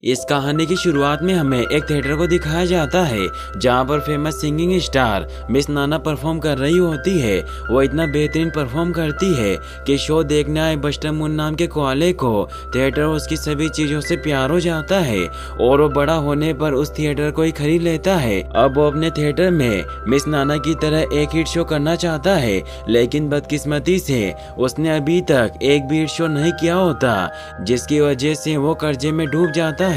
इस कहानी की शुरुआत में हमें एक थिएटर को दिखाया जाता है जहां पर फेमस सिंगिंग स्टार मिस नाना परफॉर्म कर रही होती है। वो इतना बेहतरीन परफॉर्म करती है कि शो देखने आए बस्टर मून नाम के कोआले को थिएटर उसकी सभी चीजों से प्यार हो जाता है और वो बड़ा होने पर उस थिएटर को ही खरीद लेता है। अब वो अपने थिएटर में मिस नाना की तरह एक हिट शो करना चाहता है, लेकिन बदकिस्मती से उसने अभी तक एक भी हिट शो नहीं किया होता, जिसकी वजह से वो कर्जे में डूब जाता है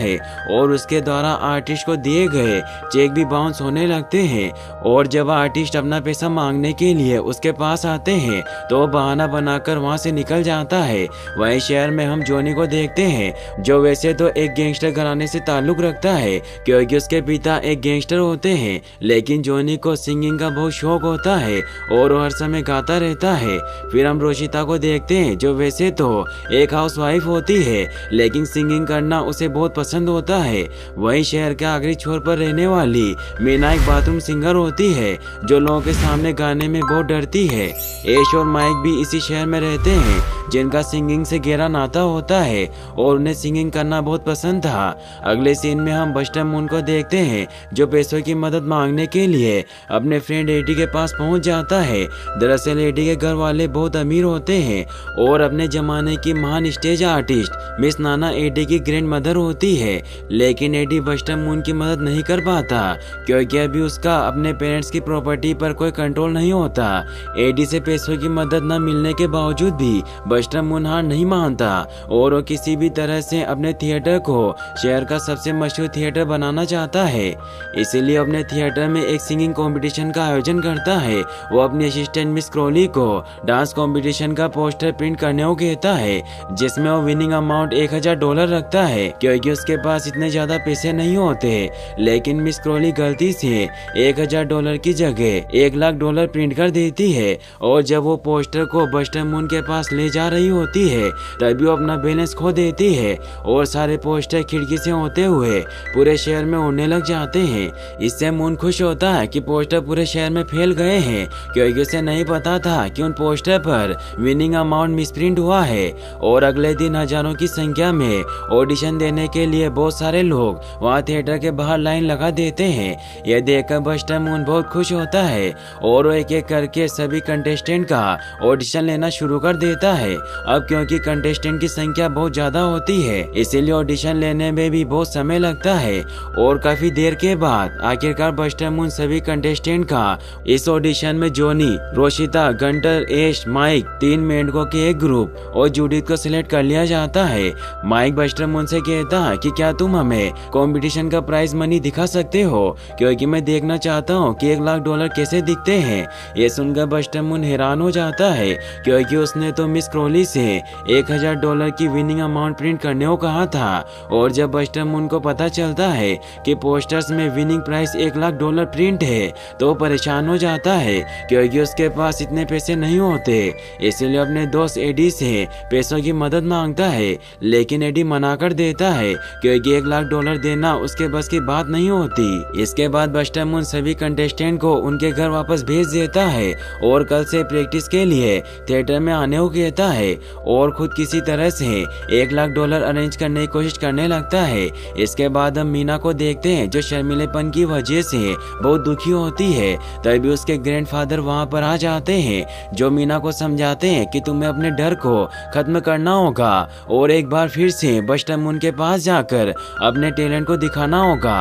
और उसके द्वारा आर्टिस्ट को दिए गए चेक भी बाउंस होने लगते हैं। और जब आर्टिस्ट अपना पैसा मांगने के लिए उसके पास आते हैं तो बहाना बनाकर वहां से निकल जाता है। वहीं शहर में हम जॉनी को देखते हैं, जो वैसे तो एक गैंगस्टर घराने से ताल्लुक रखता है क्योंकि उसके पिता एक गैंगस्टर होते हैं, लेकिन जॉनी को सिंगिंग का बहुत शौक होता है और वो हर समय गाता रहता है। फिर हम रोशिता को देखते हैं, जो वैसे तो एक हाउसवाइफ होती है लेकिन सिंगिंग करना उसे बहुत पसंद होता है। वहीं शहर के आखिरी छोर पर रहने वाली मीना एक बाथरूम सिंगर होती है जो लोगों के सामने गाने में बहुत डरती है। ऐश और माइक भी इसी शहर में रहते हैं जिनका सिंगिंग से गहरा नाता होता है और उन्हें सिंगिंग करना बहुत पसंद था। अगले सीन में हम बस्टर मून को देखते हैं, जो पैसों की मदद मांगने के लिए अपने फ्रेंड एडी के पास पहुंच जाता है। दरअसल एडी के घर वाले बहुत अमीर होते हैं और अपने जमाने की महान स्टेज आर्टिस्ट मिस नाना एडी की ग्रैंड मदर होती है, लेकिन एडी बस्टर मून की मदद नहीं कर पाता क्योंकि अभी उसका अपने पेरेंट्स की प्रॉपर्टी पर कोई कंट्रोल नहीं होता। एडी से पैसों की मदद न मिलने के बावजूद भी बस्टर मून हार नहीं मानता और वो किसी भी तरह से अपने थिएटर को शहर का सबसे मशहूर थिएटर बनाना चाहता है। इसीलिए अपने थिएटर में एक सिंगिंग कंपटीशन का आयोजन करता है। वो अपनी असिस्टेंट मिस क्रोली को डांस कंपटीशन का पोस्टर प्रिंट करने को कहता है, जिसमें वो विनिंग अमाउंट $1000 रखता है क्योंकि उसके पास इतने ज्यादा पैसे नहीं होते। लेकिन मिस क्रोली गलती से $1000 की जगह $1,00,000 प्रिंट कर देती है और जब वो पोस्टर को बस्टर मून के पास ले जा रही होती है तभी वो अपना बैलेंस खो देती है और सारे पोस्टर खिड़की से होते हुए पूरे शहर में उड़ने लग जाते हैं। इससे मून खुश होता है कि पोस्टर पूरे शहर में फैल गए हैं क्योंकि उसे नहीं पता था कि उन पोस्टर पर विनिंग अमाउंट मिसप्रिंट हुआ है। और अगले दिन हजारों की संख्या में ऑडिशन देने के लिए बहुत सारे लोग वहाँ थिएटर के बाहर लाइन लगा देते हैं। यह देखकर बस्टर मून बहुत खुश होता है और वो एक एक करके सभी कंटेस्टेंट का ऑडिशन लेना शुरू कर देता है। अब क्योंकि कंटेस्टेंट की संख्या बहुत ज्यादा होती है, इसीलिए ऑडिशन लेने में भी बहुत समय लगता है और काफी देर के बाद आखिरकार बस्टर मून सभी कंटेस्टेंट का इस ऑडिशन में जॉनी, रोशिता, गंटर, एश, माइक, 3 मेंढकों के एक ग्रुप और जूडिथ को सिलेक्ट कर लिया जाता है। माइक बस्टर मून से कहता है कि क्या तुम हमें कंपटीशन का प्राइज मनी दिखा सकते हो, क्योंकि मैं देखना चाहता हूँ कि $1,00,000 कैसे दिखते हैं। ये सुनकर बस्टर मून हैरान हो जाता है क्योंकि उसने तो मिस क्रोली से $1000 की विनिंग अमाउंट प्रिंट करने को कहा था। और जब बस्टर मून को पता चलता है कि पोस्टर्स में विनिंग प्राइस $1,00,000 प्रिंट है तो परेशान हो जाता है क्योंकि उसके पास इतने पैसे नहीं होते। इसलिए अपने दोस्त एडी से पैसों की मदद मांगता है, लेकिन एडी मना कर देता है क्योंकि $1,00,000 देना उसके बस की बात नहीं होती। इसके बाद बस्टर मून सभी कंटेस्टेंट को उनके घर वापस भेज देता है और कल से प्रैक्टिस के लिए थिएटर में आने को कहता है और खुद किसी तरह से $1,00,000 अरेंज करने की कोशिश करने लगता है। इसके बाद हम मीना को देखते हैं, जो शर्मिलेपन की वजह से बहुत दुखी होती है। तभी उसके ग्रैंडफादर वहां पर आ जाते हैं, जो मीना को समझाते हैं कि तुम्हें अपने डर को खत्म करना होगा और एक बार फिर से बस्टर मून के पास जाकर अपने टैलेंट को दिखाना होगा।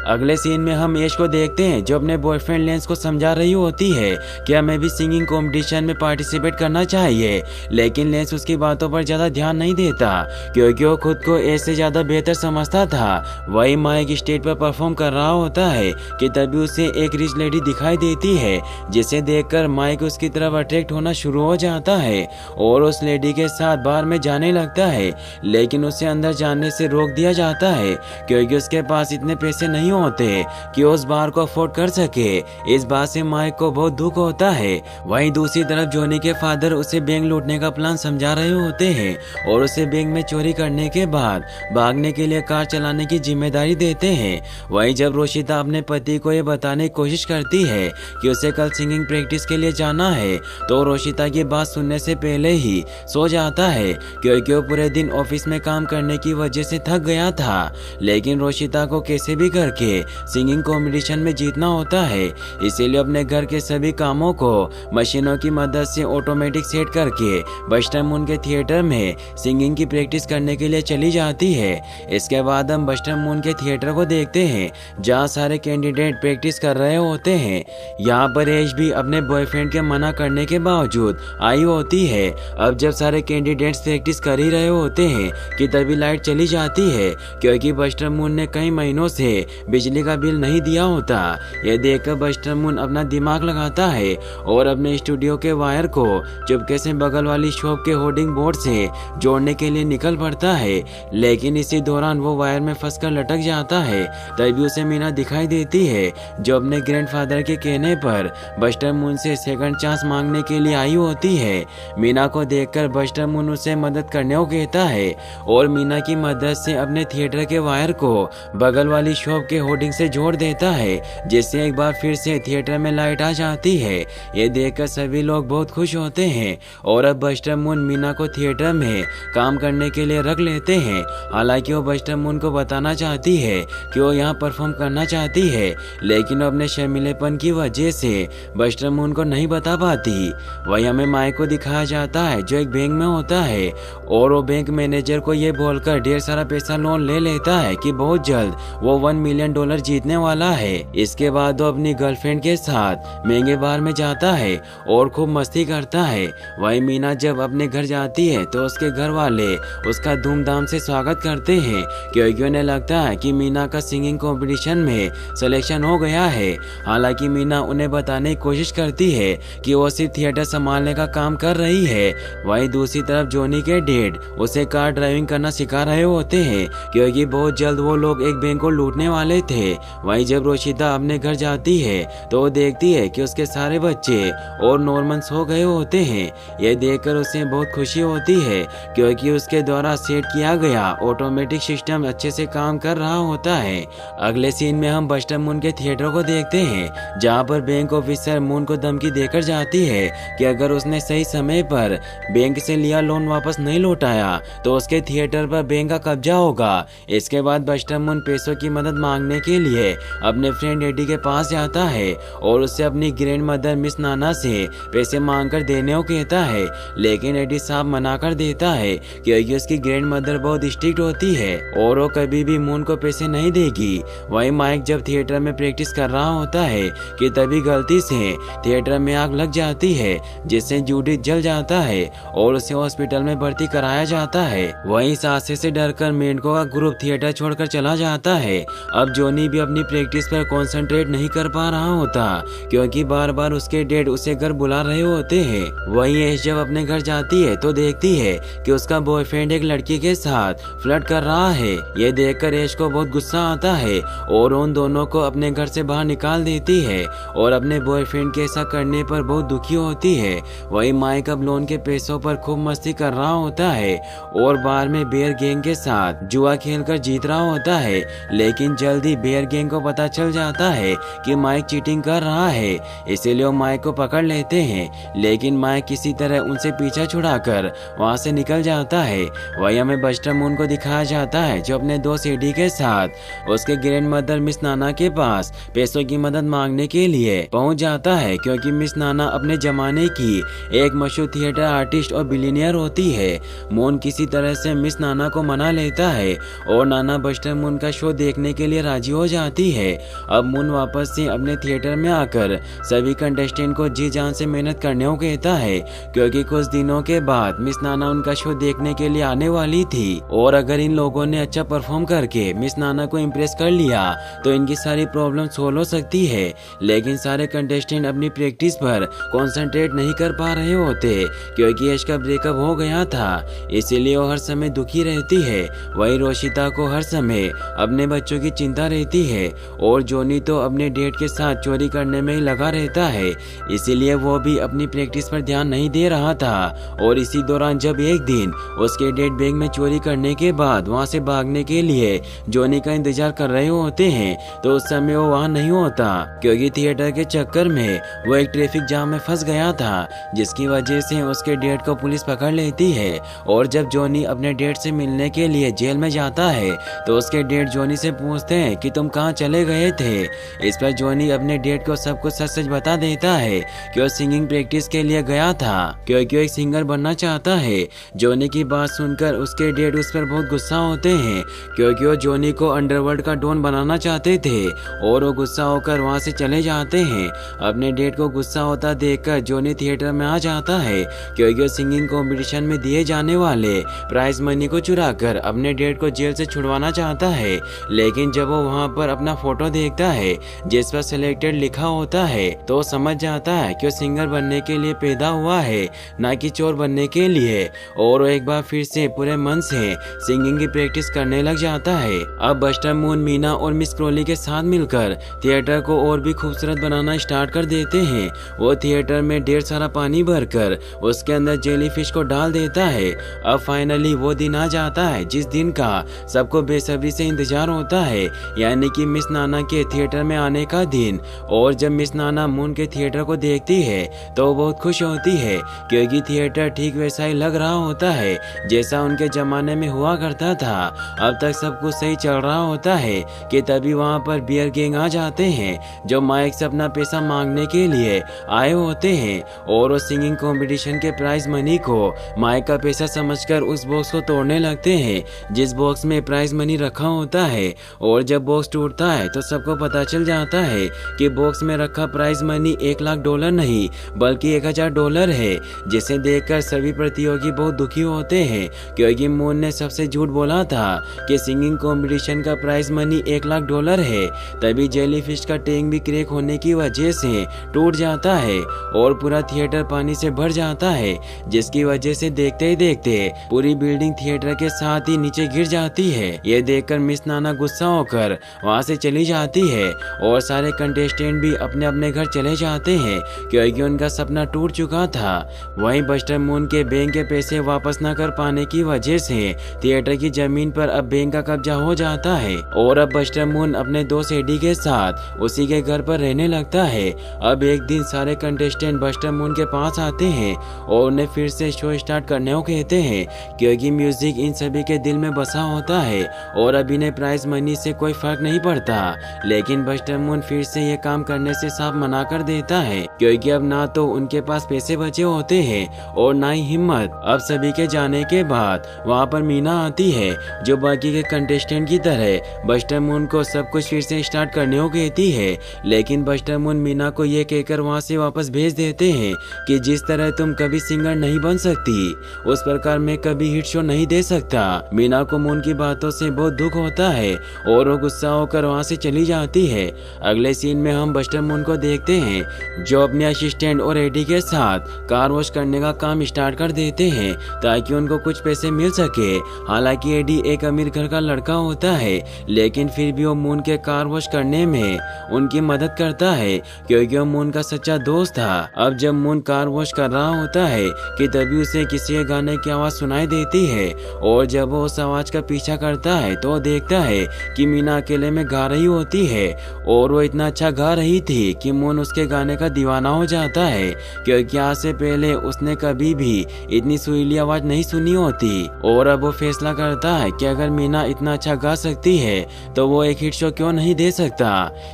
अगले सीन में हम यश को देखते हैं, जो अपने बॉयफ्रेंड लेंस को समझा रही होती है कि हमें भी सिंगिंग कंपटीशन में पार्टिसिपेट करना चाहिए, लेकिन लेंस उसकी बातों पर ज्यादा ध्यान नहीं देता क्योंकि वो खुद को ऐसे ज्यादा बेहतर समझता था। वही माइक स्टेज पर परफॉर्म कर रहा होता है कि तभी उसे एक रिच लेडी दिखाई देती है, जिसे देखकर माइक उसकी तरफ अट्रैक्ट होना शुरू हो जाता है और उस लेडी के साथ बार में जाने लगता है, लेकिन उसे अंदर जाने से रोक दिया जाता है क्योंकि उसके पास इतने पैसे नहीं होते कि उस बार को अफोर्ड कर सके। इस बात से माइक को बहुत दुख होता है। वहीं दूसरी तरफ जॉनी के फादर उसे बैंक लूटने का प्लान प्लान समझा रहे होते हैं और उसे बैंक में चोरी करने के बाद भागने के लिए कार चलाने की जिम्मेदारी देते हैं। वहीं जब रोशिता अपने पति को ये बताने की कोशिश करती है कि उसे कल सिंगिंग प्रैक्टिस के लिए जाना है, तो रोशिता की बात सुनने से पहले ही सो जाता है क्योंकि वो पूरे दिन ऑफिस में काम करने की वजह से थक गया था। लेकिन रोशिता को कैसे भी करके सिंगिंग कंपटीशन में जीतना होता है, इसीलिए अपने घर के सभी कामों को मशीनों की मदद से ऑटोमेटिक सेट करके बस्टर मून के थिएटर में सिंगिंग की प्रैक्टिस करने के लिए चली जाती है। इसके बाद हम बस्टर मून के थिएटर को देखते हैं जहाँ सारे कैंडिडेट प्रैक्टिस कर रहे होते हैं। यहाँ पर ऐश भी अपने बॉयफ्रेंड के मना करने के बावजूद आई होती है। अब जब सारे कैंडिडेट्स प्रैक्टिस कर ही रहे होते हैं कि तभी लाइट चली जाती है क्योंकि बस्टर मून ने कई महीनों से बिजली का बिल नहीं दिया होता। यह देखकर बस्टर मून अपना दिमाग लगाता है और अपने स्टूडियो के वायर को चुपके से बगल वाली शॉप के होर्डिंग बोर्ड से जोड़ने के लिए निकल पड़ता है। लेकिन इसी दौरान वो वायर में फंसकर लटक जाता है। तभी उसे मीना दिखाई देती है जो अपने ग्रैंडफादर के कहने पर बस्टर मून से सेकंड चांस मांगने के लिए आई होती है। मीना को देखकर बस्टर मून उसे मदद करने को कहता है और मीना की मदद से अपने थिएटर के वायर को बगल वाली शॉप के होर्डिंग से जोड़ देता है, जिससे एक बार फिर से थिएटर में लाइट आ जाती है। ये देखकर सभी लोग बहुत खुश होते हैं और अब बस्टर मून मीना को थिएटर में काम करने के लिए रख लेते हैं। हालांकि वो बस्टर मून को बताना चाहती है कि वो यहाँ परफॉर्म करना चाहती है, लेकिन अपने शर्मीलेपन की वजह से बस्टर मून को नहीं बता पाती। वही हमें माइक को दिखाया जाता है जो एक बैंक में होता है और वो बैंक मैनेजर को ये बोलकर ढेर सारा पैसा लोन ले लेता है कि बहुत जल्द वो $1 मिलियन जीतने वाला है। इसके बाद वो अपनी गर्लफ्रेंड के साथ महंगे बार में जाता है और खूब मस्ती करता है। वही मीना जब अपने घर जाती है तो उसके घर वाले उसका धूमधाम से स्वागत करते हैं क्योंकि उन्हें लगता है कि मीना का सिंगिंग कंपटीशन में सिलेक्शन हो गया है। हालांकि मीना उन्हें बताने की कोशिश करती है कि वो सिर्फ थिएटर संभालने का काम कर रही है। वहीं दूसरी तरफ जोनी के डैड उसे कार ड्राइविंग करना सिखा रहे होते हैं क्योंकि बहुत जल्द वो लोग एक बैंक को लूटने वाले थे। वहीं जब रोशिता अपने घर जाती है तो वो देखती है कि उसके सारे बच्चे और नॉर्मन सो गए होते हैं। यह देखकर उसे बहुत खुशी होती है क्योंकि उसके द्वारा सेट किया गया ऑटोमेटिक सिस्टम अच्छे से काम कर रहा होता है। अगले सीन में हम बस्टर मून के थिएटर को देखते हैं जहाँ पर बैंक ऑफिसर मून को धमकी देकर जाती है कि अगर उसने सही समय पर बैंक से लिया लोन वापस नहीं लौटाया तो उसके थिएटर पर बैंक का कब्जा होगा। इसके बाद बस्टर मून पैसों की मदद मांगने के लिए अपने फ्रेंड एडी के पास जाता है और उससे अपनी ग्रैंड मदर मिस नाना से पैसे मांगकर देने को कहता है, लेकिन एडी साफ मना कर देता है क्योंकि उसकी ग्रैंड मदर बहुत स्ट्रिक्ट होती है और वो कभी भी मून को पैसे नहीं देगी। वहीं माइक जब थिएटर में प्रैक्टिस कर रहा होता है कि तभी गलती से थिएटर में आग लग जाती है जिससे जूडिथ जल जाता है और उसे हॉस्पिटल में भर्ती कराया जाता है। वहीं सासे से डरकर मेंढकों का ग्रुप थिएटर छोड़कर चला जाता है। अब जोनी भी अपनी प्रैक्टिस पर कंसंट्रेट नहीं कर पा रहा होता क्योंकि बार बार उसके डैड उसे घर बुला रहे होते हैं। वहीं ऐश जब अपने घर जाती है तो देखती है कि उसका बॉयफ्रेंड एक लड़की के साथ फ्लर्ट कर रहा है। ये देखकर ऐश को बहुत गुस्सा आता है और उन दोनों को अपने घर से बाहर निकाल देती है और अपने बॉयफ्रेंड के ऐसा करने पर बहुत दुखी होती है। वही माइक अब लोन के पैसों पर खूब मस्ती कर रहा होता है और बार में बेयर गैंग के साथ जुआ खेलकर जीत रहा होता है, लेकिन जल्दी बेयर गैंग को पता चल जाता है कि माइक चीटिंग कर रहा है, इसीलिए वो माइक को पकड़ लेते हैं। लेकिन माइक किसी तरह उनसे पीछा छुड़ाकर वहां से निकल जाता है। वही हमें बस्टर मून को दिखाया जाता है जो अपने दोस्त एडी के साथ उसके ग्रैंड मदर मिस नाना के पास पैसों की मदद मांगने के लिए पहुंच जाता है क्योंकि मिस नाना अपने जमाने की एक मशहूर थिएटर आर्टिस्ट और बिलियनियर होती है। मून किसी तरह से मिस नाना को मना लेता है और नाना बस्टर मून का शो देखने के लिए राजी हो जाती है। अब मून वापस से अपने थिएटर में आकर सभी कंटेस्टेंट को जी जान से मेहनत करने को कहता है क्योंकि कुछ दिनों के बाद मिस नाना उनका शो देखने के लिए आने वाली थी और अगर इन लोगों ने अच्छा परफॉर्म करके मिस नाना को इम्प्रेस कर लिया तो इनकी सारी प्रॉब्लम सोल्व हो सकती है। लेकिन सारे कंटेस्टेंट अपनी प्रैक्टिस पर कंसंट्रेट नहीं कर पा रहे होते क्योंकि ऐश का ब्रेकअप हो गया था, इसीलिए वो हर समय दुखी रहती है। वही रोशिता को हर समय अपने बच्चों की चिंता रहती है और जोनी तो अपने डेट के साथ चोरी करने में ही लगा रहता है, इसीलिए वो भी अपनी प्रैक्टिस पर ध्यान नहीं दे रहा था। और इसी दौरान जब एक दिन उसके डेट बैंक में चोरी करने के बाद वहाँ से भागने के लिए जॉनी का इंतजार कर रहे होते हैं, तो उस समय वो वहाँ नहीं होता क्योंकि थिएटर के चक्कर में वो एक ट्रैफिक जाम में फंस गया था, जिसकी वजह से उसके डेट को पुलिस पकड़ लेती है। और जब जॉनी अपने डेट से मिलने के लिए जेल में जाता है तो उसके डेट जॉनी से पूछते हैं कि तुम कहाँ चले गए थे। इस पर जॉनी अपने डेट को सब कुछ सच सच बता देता है कि वो सिंगिंग प्रैक्टिस के लिए गया था क्योंकि वो एक सिंगर बनना चाहता है। जॉनी की बात सुनकर उसके डेट उस पर बहुत गुस्सा होते हैं क्योंकि वो जॉनी को अंडरवर्ल्ड का डॉन बनाना चाहते थे और वो गुस्सा होकर वहाँ से चले जाते हैं। अपने डेट को गुस्सा होता देखकर जॉनी थिएटर में आ जाता है क्योंकि वो सिंगिंग कंपटीशन में दिए जाने वाले प्राइज मनी को चुराकर अपने डेट को जेल से छुड़वाना चाहता है। लेकिन जब वो वहाँ पर अपना फोटो देखता है जिस पर सिलेक्टेड लिखा होता है तो वो समझ जाता है कि वो सिंगर बनने के लिए पैदा हुआ है, ना कि चोर बनने के लिए। और वो एक बार फिर से पूरे मन से सिंगिंग की प्रैक्टिस करने लग जाता है। अब बस्टर मून मीना और मिस क्रोली के साथ मिलकर थिएटर को और भी खूबसूरत बनाना स्टार्ट कर देते हैं। वो थिएटर में ढेर सारा पानी भरकर उसके अंदर जेलीफिश को डाल देता है। अब फाइनली वो दिन आ जाता है जिस दिन का सबको बेसब्री से इंतजार होता है, यानी कि मिस नाना के थिएटर में आने का दिन। और जब मिस नाना मून के थिएटर को देखती है तो वो बहुत खुश होती है क्योंकि थिएटर ठीक वैसा ही लग रहा होता है जैसा उनके जमाने में हुआ करता था। अब तक सब कुछ सही चल रहा होता है कि तभी वहाँ पर बियर गैंग आ जाते हैं जो माइक से अपना पैसा मांगने के लिए आए होते हैं और वो सिंगिंग कंपटीशन के प्राइज मनी को माइक का पैसा समझकर उस बॉक्स को तोड़ने लगते हैं जिस बॉक्स में प्राइज मनी रखा होता है। और जब बॉक्स टूटता है तो सबको पता चल जाता है कि बॉक्स में रखा प्राइज मनी $1,00,000 नहीं बल्कि $1,000 है, जिसे देखकर सभी प्रतियोगी बहुत दुखी होते हैं क्योंकि मून ने सबसे झूठ बोला था कि सिंगिंग कंपटीशन का प्राइज मनी $1,00,000 है। तभी जेलीफिश का टैंक भी क्रैक होने की वजह से टूट जाता है और पूरा थिएटर पानी से भर जाता है, जिसकी वजह से देखते ही देखते पूरी बिल्डिंग थिएटर के साथ ही नीचे गिर जाती है। ये देखकर मिस नाना गुस्सा होकर वहाँ से चली जाती है और सारे कंटेस्टेंट भी अपने अपने घर चले जाते हैं क्योंकि उनका सपना टूट चुका था। वहीं बस्टर मून के बैंक के पैसे वापस न कर पाने की वजह से थिएटर की जमीन पर अब बैंक का कब्जा हो जाता है और अब बस्टर मून अपने दोस्त एडी के साथ उसी के घर पर रहने लगता है। अब एक दिन सारे कंटेस्टेंट बस्टर मून के पास आते हैं और उन्हें फिर से शो स्टार्ट करने को कहते हैं क्योंकि म्यूजिक इन सभी के दिल में बसा होता है और अब इन्हें प्राइज मनी से कोई फर्क नहीं पड़ता। लेकिन बस्टर मून फिर से ये काम करने से साफ मना कर देता है क्योंकि अब ना तो उनके पास पैसे बचे होते हैं और ना ही हिम्मत। अब सभी के जाने के बाद वहाँ पर मीना आती है जो बाकी के कंटेस्टेंट की तरह बस्टर मून को सब कुछ फिर से स्टार्ट करने को कहती है। लेकिन बस्टर मून मीना को ये कहकर वहाँ से वापस भेज देते हैं कि जिस तरह तुम कभी सिंगर नहीं बन सकती उस प्रकार मैं कभी हिट शो नहीं दे सकता। मीना को मून की बातों से बहुत दुख होता है और वो गुस्सा होकर वहाँ से चली जाती है। अगले सीन में हम बस्टर मून को देखते हैं जो अपने असिस्टेंट और एडी के साथ कार वॉश करने का काम स्टार्ट कर देते हैं ताकि उनको कुछ पैसे मिल सके। हालांकि एडी एक अमीर घर का लड़का होता है लेकिन फिर भी वो मून के कार वॉश करने में उनकी मदद करता है क्योंकि वो मून का सच्चा दोस्त था। अब जब मून कार वॉश कर रहा होता है कि तभी उसे किसी के गाने की आवाज सुनाई देती है और जब वो उस आवाज का पीछा करता है तो वो देखता है कि मीना अकेले में गा रही होती है और वो इतना अच्छा गा रही थी कि मून उसके गाने का दीवाना हो जाता है क्योंकि आज से पहले उसने कभी भी इतनी सुरीली आवाज नहीं सुनी होती। और अब वो फैसला करता है कि अगर मीना इतना अच्छा गा सकती है तो वो एक हिट शो क्यों नहीं दे सकता।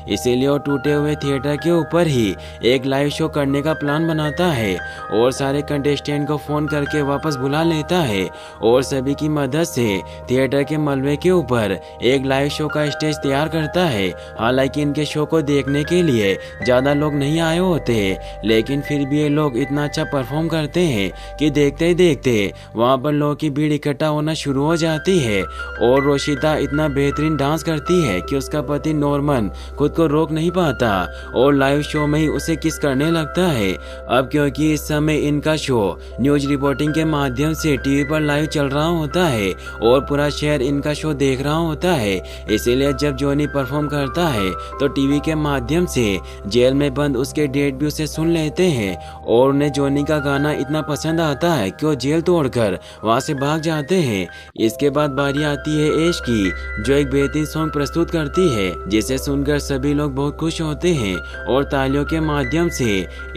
इसीलिए वो टूटे हुए थिएटर के ऊपर ही एक लाइव शो करने का प्लान बनाता है और सारे कंटेस्टेंट को फोन करके वापस बुला लेता है और सभी की मदद से थिएटर के मलबे के ऊपर एक लाइव शो का स्टेज तैयार करता है। हालांकि इनके शो को देखने के लिए ज्यादा लोग नहीं आए होते लेकिन फिर भी ये लोग इतना अच्छा परफॉर्म करते हैं कि देखते ही देखते वहाँ पर लोगों की भीड़ इकट्ठा होना शुरू हो जाती है। और रोशिता इतना बेहतरीन डांस करती है कि उसका पति नॉर्मन खुद को रोक नहीं पाता और लाइव शो में ही उसे किस करने लगता है। अब क्योंकि इस समय इनका शो न्यूज रिपोर्टिंग के माध्यम से टीवी पर लाइव चल रहा होता है और पूरा शहर इनका शो देख रहा होता है, इसीलिए जब जॉनी परफॉर्म करता है तो टीवी के माध्यम से जेल में बंद उसके डेट भी उसे सुन लेते हैं और उन्हें जॉनी का गाना इतना इतना पसंद आता है कि वो जेल तोड़कर वहाँ से भाग जाते हैं। इसके बाद बारी आती है ऐश की, जो एक बेहतरीन सॉन्ग प्रस्तुत करती है, जिसे सुनकर सभी लोग बहुत खुश होते हैं और तालियों के माध्यम से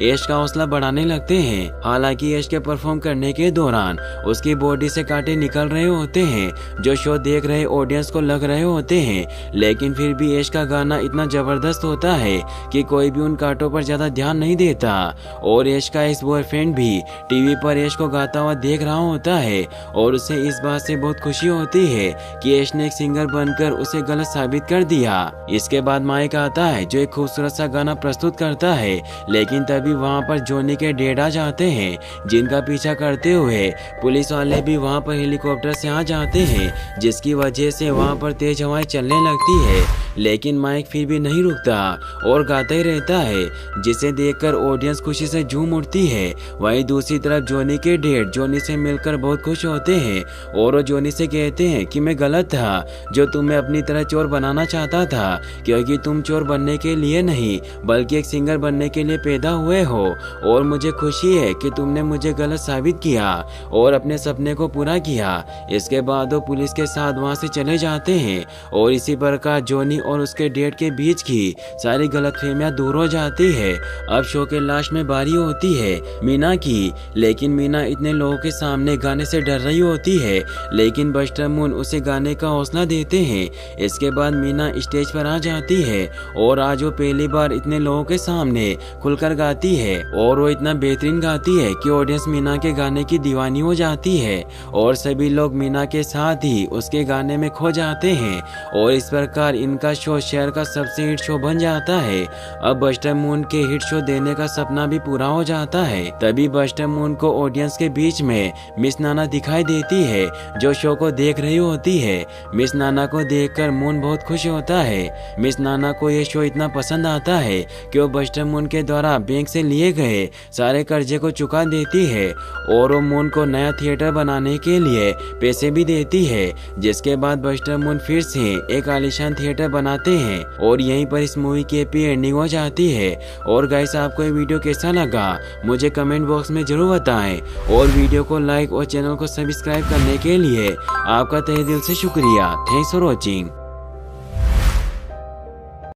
ऐश का हौसला बढ़ाने लगते हैं। हालांकि ऐश के परफॉर्म करने के दौरान उसकी बॉडी से कांटे निकल रहे होते हैं, जो शो देख रहे ऑडियंस को लग रहे होते हैं, लेकिन फिर भी ऐश का गाना इतना जबरदस्त होता है कि कोई भी उन कांटों पर ज्यादा ध्यान नहीं देता। और ऐश का एक्स बॉयफ्रेंड भी टीवी पर ऐश को गाता हुआ देख रहा होता है और उसे इस बात से बहुत खुशी होती है कि ऐश ने एक सिंगर बनकर उसे गलत साबित कर दिया। इसके बाद माइक आता है, जो एक खूबसूरत सा गाना प्रस्तुत करता है, लेकिन तभी वहाँ पर जॉनी के डैड आ जाते हैं, जिनका पीछा करते हुए पुलिस वाले भी वहाँ पर हेलीकॉप्टर से आ जाते हैं, जिसकी वजह से वहाँ पर तेज हवाएं चलने लगती है। लेकिन माइक फिर भी नहीं रुकता और गाता ही रहता है, जिसे देखकर ऑडियंस खुशी से झूम उठती है। वहीं दूसरी तरफ जॉनी के डैड जॉनी से मिलकर बहुत खुश होते हैं और वो जॉनी से कहते हैं कि मैं गलत था जो तुम्हें अपनी तरह चोर बनाना चाहता था, क्योंकि तुम चोर बनने के लिए नहीं बल्कि एक सिंगर बनने के लिए पैदा हुए हो, और मुझे खुशी है कि तुमने मुझे गलत साबित किया और अपने सपने को पूरा किया। इसके बाद वो पुलिस के साथ वहाँ से चले जाते हैं और इसी प्रकार जॉनी और उसके डैड के बीच की सारी गलतफहमियां दूर हो जाती है। अब शो के लास्ट में बारी होती है मीना की, लेकिन मीना इतने लोगों के सामने गाने से डर रही होती है, लेकिन बस्टर मून उसे गाने का हौसला देते हैं। इसके बाद मीना स्टेज पर आ जाती है और आज वो पहली बार इतने लोगों के सामने खुलकर गाती है और वो इतना बेहतरीन गाती है कि ऑडियंस मीना के गाने की दीवानी हो जाती है और सभी लोग मीना के साथ ही उसके गाने में खो जाते हैं और इस प्रकार इनका शो शहर का सबसे हिट शो बन जाता है। अब बस्टर मून के हिट शो देने का सपना भी पूरा हो जाता है। तभी बस्टर मून को ऑडियंस के बीच में मिस नाना दिखाई देती है, जो शो को देख रही होती है। मिस नाना को देखकर मून बहुत खुश होता है। मिस नाना को ये शो इतना पसंद आता है कि वो बस्टर मून के द्वारा बैंक से लिए गए सारे कर्जे को चुका देती है और वो मून को नया थिएटर बनाने के लिए पैसे भी देती है। जिसके बाद बस्टर मून फिर से एक आलीशान थिएटर बनाते हैं और यहीं पर इस मूवी की हैप्पी एंडिंग हो जाती है। और गाइस, आपको ये वीडियो कैसा लगा मुझे कमेंट बॉक्स में जरूर बताएं और वीडियो को लाइक और चैनल को सब्सक्राइब करने के लिए आपका तहे दिल से शुक्रिया। Thanks for watching.